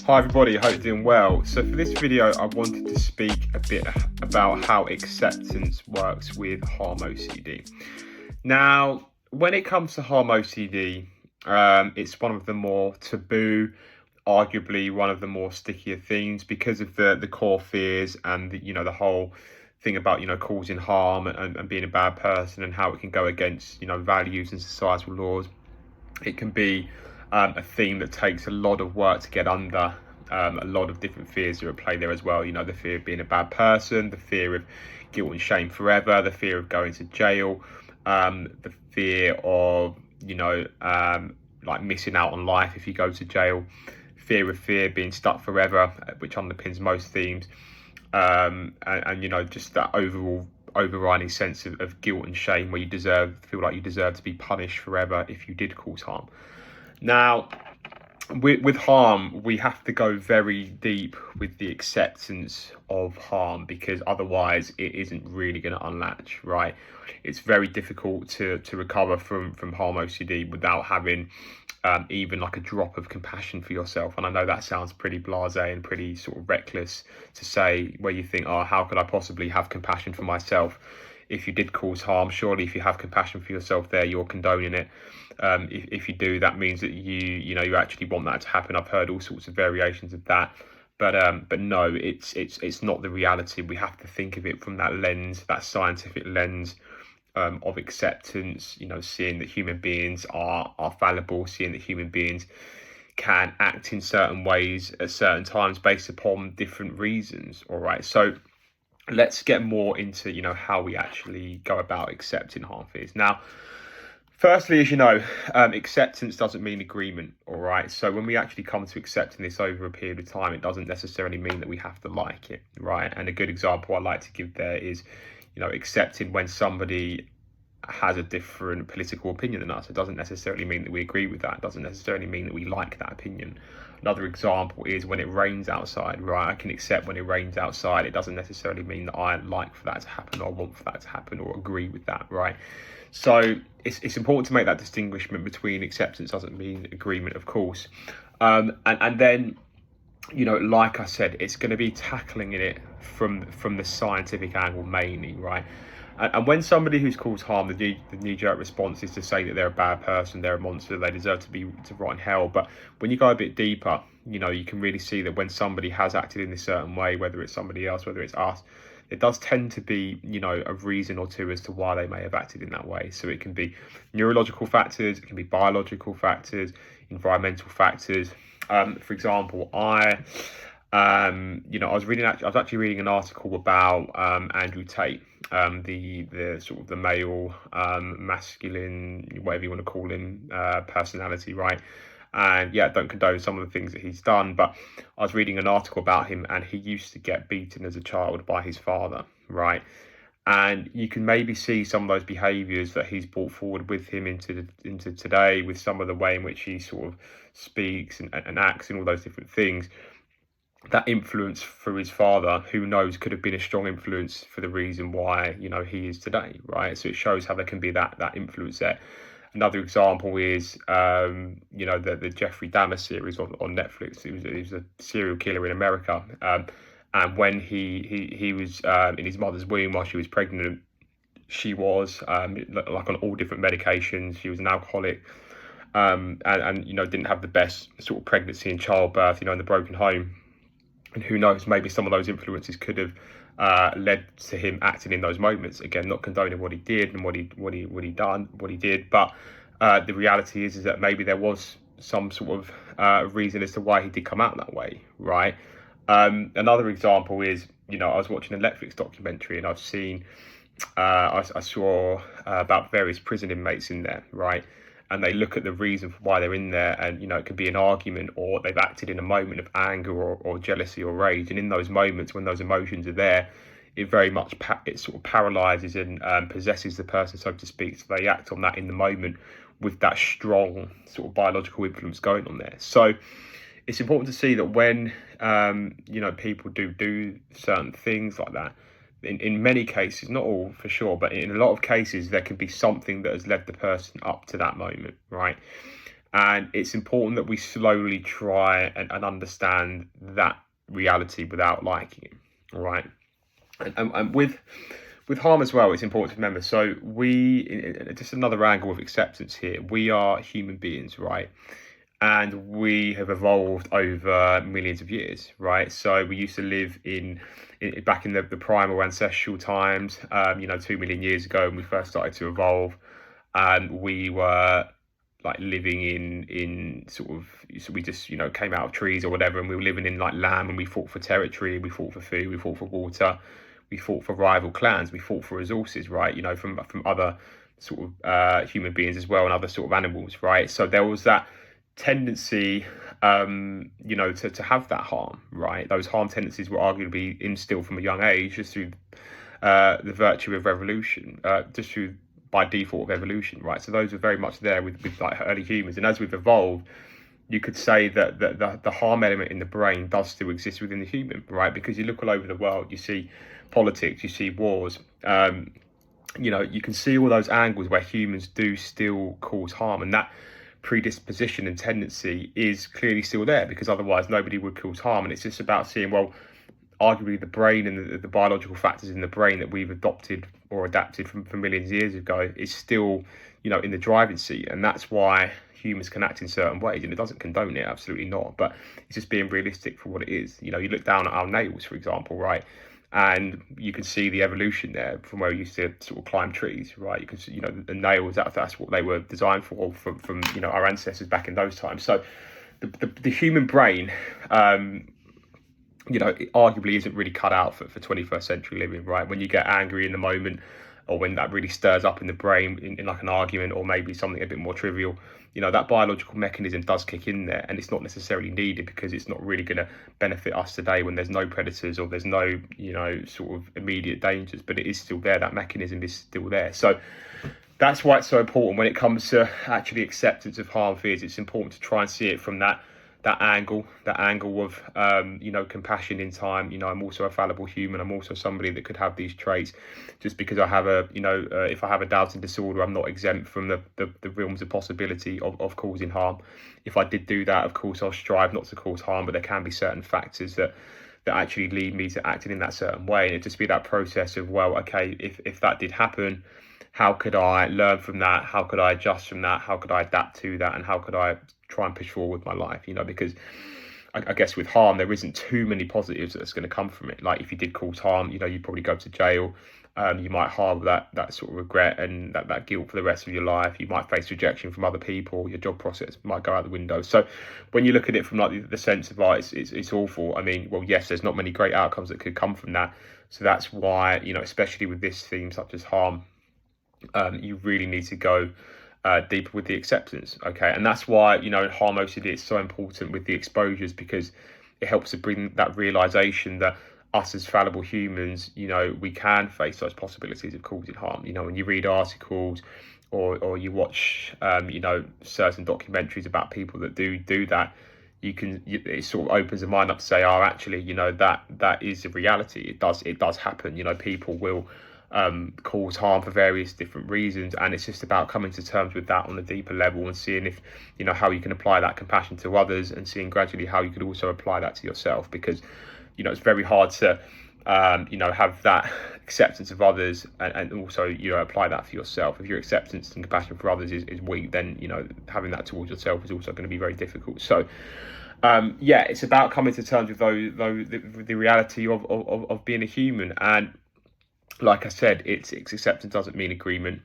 Hi everybody, I hope you're doing well. So for this video, I wanted to speak a bit about how acceptance works with Harm OCD. Now, when it comes to Harm OCD, it's one of the more taboo, arguably one of the more stickier themes because of the core fears and the whole thing about causing harm and being a bad person and how it can go against values and societal laws. It can be a theme that takes a lot of work to get under. A lot of different fears are at play there as well. The fear of being a bad person, the fear of guilt and shame forever, the fear of going to jail, the fear of like missing out on life if you go to jail, fear of fear being stuck forever, which underpins most themes, and just that overriding sense of guilt and shame where you feel like you deserve to be punished forever if you did cause harm. Now, with harm, we have to go very deep with the acceptance of harm, because otherwise it isn't really going to unlatch, right? It's very difficult to recover from harm OCD without having even like a drop of compassion for yourself. And I know that sounds pretty blasé and pretty sort of reckless to say, where you think, oh, how could I possibly have compassion for myself if you did cause harm? Surely if you have compassion for yourself there, you're condoning it. If you do, that means that you actually want that to happen. I've heard all sorts of variations of that, but no, it's not the reality. We have to think of it from that lens, that scientific lens of acceptance. Seeing that human beings are fallible, seeing that human beings can act in certain ways at certain times based upon different reasons. All right, so let's get more into how we actually go about accepting harm fears. Now, firstly, as you know, acceptance doesn't mean agreement, all right? So when we actually come to accepting this over a period of time, it doesn't necessarily mean that we have to like it, right? And a good example I like to give there is, accepting when somebody has a different political opinion than us. It doesn't necessarily mean that we agree with that. It doesn't necessarily mean that we like that opinion. Another example is when it rains outside, right? I can accept when it rains outside. It doesn't necessarily mean that I like for that to happen or want for that to happen or agree with that, right? So it's important to make that distinguishment between acceptance doesn't mean agreement, of course. And then, like I said, it's going to be tackling it from the scientific angle mainly, right? And when somebody who's caused harm, the knee-jerk response is to say that they're a bad person, they're a monster, they deserve to rot in hell. But when you go a bit deeper, you can really see that when somebody has acted in a certain way, whether it's somebody else, whether it's us, it does tend to be, a reason or two as to why they may have acted in that way. So it can be neurological factors, it can be biological factors, environmental factors. For example, I was actually reading an article about Andrew Tate, the sort of the male, masculine, whatever you want to call him, personality, right? And yeah, don't condone some of the things that he's done, but I was reading an article about him, and he used to get beaten as a child by his father, right? And you can maybe see some of those behaviours that he's brought forward with him into today, with some of the way in which he sort of speaks and acts and all those different things. That influence through his father, who knows, could have been a strong influence for the reason why he is today, right? So it shows how there can be that influence there. Another example is the Jeffrey Dahmer series on Netflix. He was a serial killer in America, and when he was in his mother's womb while she was pregnant, she was like on all different medications. She was an alcoholic, and didn't have the best sort of pregnancy and childbirth, in the broken home. And who knows, maybe some of those influences could have led to him acting in those moments. Again, not condoning what he did and what he did, but the reality is that maybe there was some sort of reason as to why he did come out that way, right? Another example is, I was watching a Netflix documentary, and I've seen, I saw about various prison inmates in there, right? And they look at the reason for why they're in there, and it could be an argument, or they've acted in a moment of anger or jealousy or rage. And in those moments, when those emotions are there, it very much it sort of paralyzes and possesses the person, so to speak. So they act on that in the moment with that strong sort of biological influence going on there. So it's important to see that when people do certain things like that, in many cases, not all for sure, but in a lot of cases, there can be something that has led the person up to that moment, right? And it's important that we slowly try and understand that reality without liking it. All right. And with harm as well, it's important to remember. So just another angle of acceptance here. We are human beings, right? And we have evolved over millions of years, right? So we used to live back in the primal ancestral times, 2 million years ago, when we first started to evolve, and we were like living in sort of, so we just came out of trees or whatever, and we were living in like land, and we fought for territory, we fought for food, we fought for water, we fought for rival clans, we fought for resources, right? From other sort of human beings as well, and other sort of animals, right? So there was that tendency, to have that harm, right? Those harm tendencies were arguably instilled from a young age, just through the virtue of evolution, just through by default of evolution, right? So those are very much there with like early humans, and as we've evolved, you could say that the harm element in the brain does still exist within the human, right? Because you look all over the world, you see politics, you see wars, you can see all those angles where humans do still cause harm, and that predisposition and tendency is clearly still there, because otherwise nobody would cause harm. And it's just about seeing, well, arguably the brain and the biological factors in the brain that we've adopted or adapted from millions of years ago is still, in the driving seat. And that's why humans can act in certain ways. And it doesn't condone it, absolutely not. But it's just being realistic for what it is. You look down at our nails, for example, right? And you can see the evolution there from where we used to sort of climb trees, right? You can see, the nails, that's what they were designed for from our ancestors back in those times. So the human brain, it arguably isn't really cut out for 21st century living, right? When you get angry in the moment, or when that really stirs up in the brain in like an argument, or maybe something a bit more trivial, that biological mechanism does kick in there, and it's not necessarily needed, because it's not really going to benefit us today when there's no predators or there's no, sort of immediate dangers, but it is still there. That mechanism is still there. So that's why it's so important when it comes to actually acceptance of harm fears. It's important to try and see it from that angle of compassion in time. I'm also a fallible human. I'm also somebody that could have these traits. Just because I have if I have a doubting disorder, I'm not exempt from the realms of possibility of causing harm. If I did do that, of course I'll strive not to cause harm, but there can be certain factors that actually lead me to acting in that certain way. And it'd just be that process of, well, okay, if that did happen, how could I learn from that? How could I adjust from that? How could I adapt to that? And how could I try and push forward with my life? Because I guess with harm, there isn't too many positives that's going to come from it. Like if you did cause harm, you'd probably go to jail. You might harbour that sort of regret and that guilt for the rest of your life. You might face rejection from other people. Your job prospects might go out the window. So when you look at it from like the sense of like it's awful, I mean, well, yes, there's not many great outcomes that could come from that. So that's why, especially with this theme such as harm, you really need to go deeper with the acceptance. Okay, and that's why harm OCD is so important with the exposures, because it helps to bring that realization that us as fallible humans, we can face those possibilities of causing harm. When you read articles or you watch certain documentaries about people that do that, it sort of opens the mind up to say, oh, actually, that is a reality. It does happen. People will cause harm for various different reasons, and it's just about coming to terms with that on a deeper level and seeing if how you can apply that compassion to others, and seeing gradually how you could also apply that to yourself, because it's very hard to have that acceptance of others and also apply that for yourself. If your acceptance and compassion for others is weak, then having that towards yourself is also going to be very difficult. So it's about coming to terms with the reality of being a human. And like I said, it's acceptance doesn't mean agreement.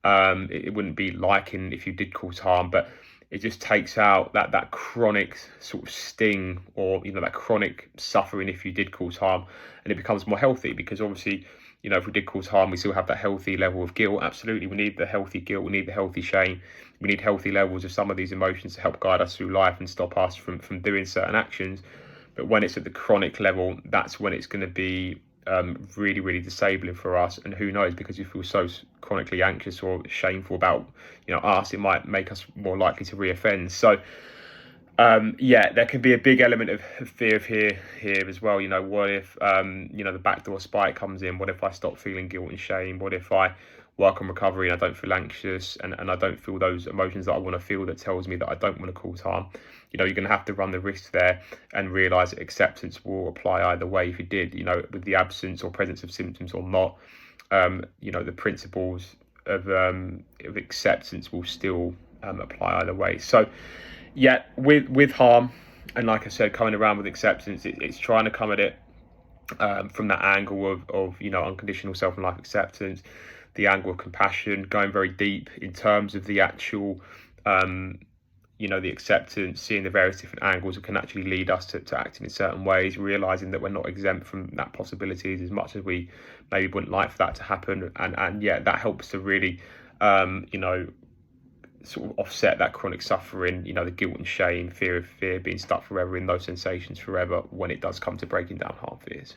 It wouldn't be liking if you did cause harm, but it just takes out that chronic sort of sting, or that chronic suffering if you did cause harm, and it becomes more healthy. Because obviously, if we did cause harm, we still have that healthy level of guilt. Absolutely, we need the healthy guilt, we need the healthy shame, we need healthy levels of some of these emotions to help guide us through life and stop us from doing certain actions. But when it's at the chronic level, that's when it's going to be really, really disabling for us. And who knows, because you feel so chronically anxious or shameful about us, it might make us more likely to reoffend. So there can be a big element of fear here as well. What if the backdoor spite comes in? What if I stop feeling guilt and shame? What if I work on recovery and I don't feel anxious and I don't feel those emotions that I want to feel that tells me that I don't want to cause harm, you're going to have to run the risk there and realize that acceptance will apply either way if you did, with the absence or presence of symptoms or not. The principles of acceptance will still apply either way. So, yeah, with harm, and like I said, coming around with acceptance, it's trying to come at it from that angle of unconditional self and life acceptance, the angle of compassion, going very deep in terms of the actual the acceptance, seeing the various different angles that can actually lead us to acting in certain ways, realizing that we're not exempt from that possibilities as much as we maybe wouldn't like for that to happen, and yeah, that helps to really sort of offset that chronic suffering, the guilt and shame, fear of fear, being stuck forever in those sensations forever when it does come to breaking down harm fears.